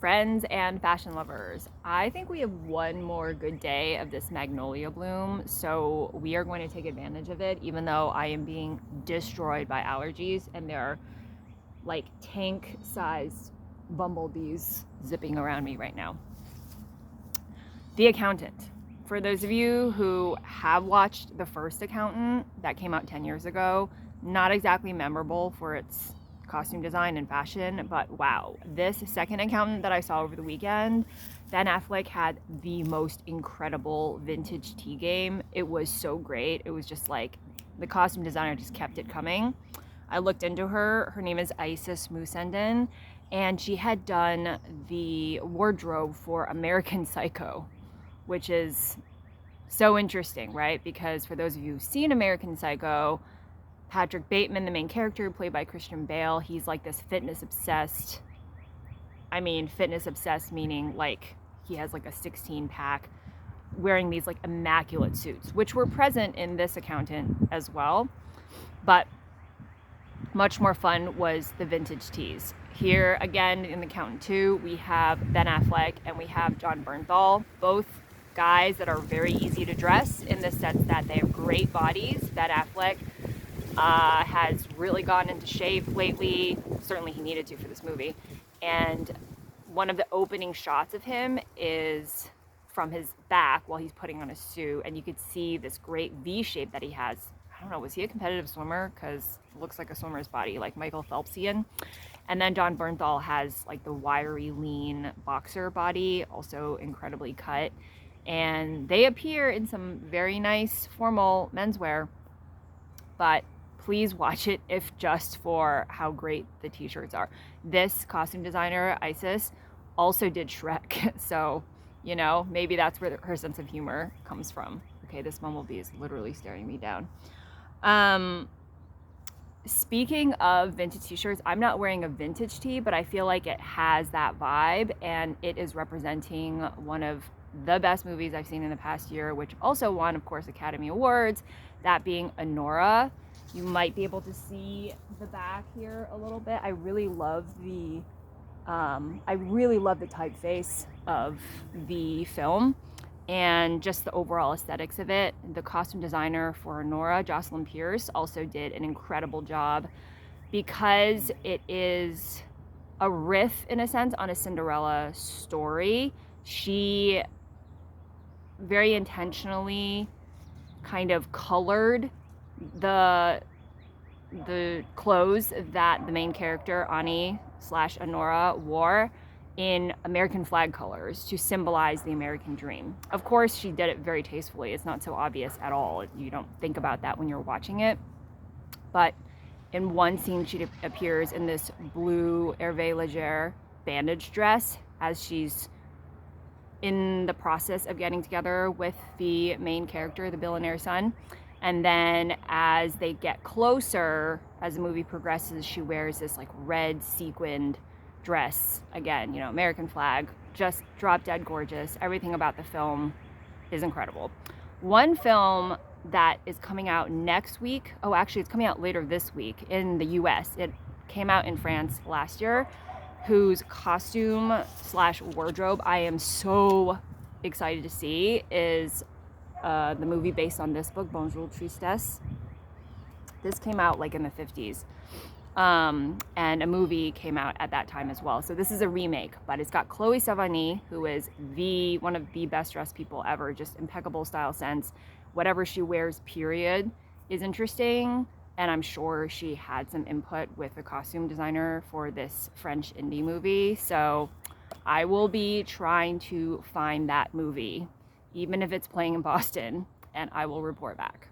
Friends and fashion lovers, I think we have one more good day of this magnolia bloom, so we are going to take advantage of it, even though I am being destroyed by allergies and there are like tank-sized bumblebees zipping around me right now. The Accountant. For those of you who have watched the first Accountant that came out 10 years ago, not exactly memorable for its costume design and fashion, but wow, this second Accountant that I saw over the weekend, Ben Affleck had the most incredible vintage tea game. It was so great. It was just like the costume designer just kept it coming. I looked into her. Her name is Isis Musenden, and she had done the wardrobe for American Psycho, which is so interesting, right? Because for those of you who've seen American Psycho, Patrick Bateman, the main character, played by Christian Bale, he's like this fitness obsessed meaning like he has like a 16-pack, wearing these like immaculate suits, which were present in this Accountant as well. But much more fun was the vintage tees. Here again in The Accountant 2, we have Ben Affleck and we have Jon Bernthal, both guys that are very easy to dress in the sense that they have great bodies. Ben Affleck has really gotten into shape lately. Certainly he needed to for this movie. And one of the opening shots of him is from his back while he's putting on a suit, and you could see this great V shape that he has. I don't know, was he a competitive swimmer? Because it looks like a swimmer's body, like Michael Phelpsian. And then Jon Bernthal has like the wiry, lean boxer body, also incredibly cut. And they appear in some very nice formal menswear, but please watch it if just for how great the t-shirts are. This costume designer, Isis, also did Shrek, so, you know, maybe that's where her sense of humor comes from. Okay, this bumblebee is literally staring me down. Speaking of vintage t-shirts, I'm not wearing a vintage tee, but I feel like it has that vibe, and it is representing one of the best movies I've seen in the past year, which also won, of course, Academy Awards, that being Anora. You might be able to see the back here a little bit. I really love the typeface of the film and just the overall aesthetics of it. The costume designer for Anora, Jocelyn Pierce, also did an incredible job because it is a riff, in a sense, on a Cinderella story. She very intentionally kind of colored the clothes that the main character, Ani/Anora, wore in American flag colors to symbolize the American dream. Of course, she did it very tastefully. It's not so obvious at all. You don't think about that when you're watching it. But in one scene, she appears in this blue Hervé Leger bandage dress as she's in the process of getting together with the main character, the billionaire son. And then as they get closer, as the movie progresses, she wears this like red sequined dress. Again, you know, American flag, just drop dead gorgeous. Everything about the film is incredible. One film that is coming out next week, oh, actually, it's coming out later this week in the US. It came out in France last year, whose costume/wardrobe I am so excited to see is the movie based on this book, Bonjour Tristesse. This came out like in the 50s. And a movie came out at that time as well. So this is a remake, but it's got Chloe Sevigny, who is one of the best dressed people ever, just impeccable style sense. Whatever she wears, period, is interesting. And I'm sure she had some input with the costume designer for this French indie movie. So I will be trying to find that movie, even if it's playing in Boston, and I will report back.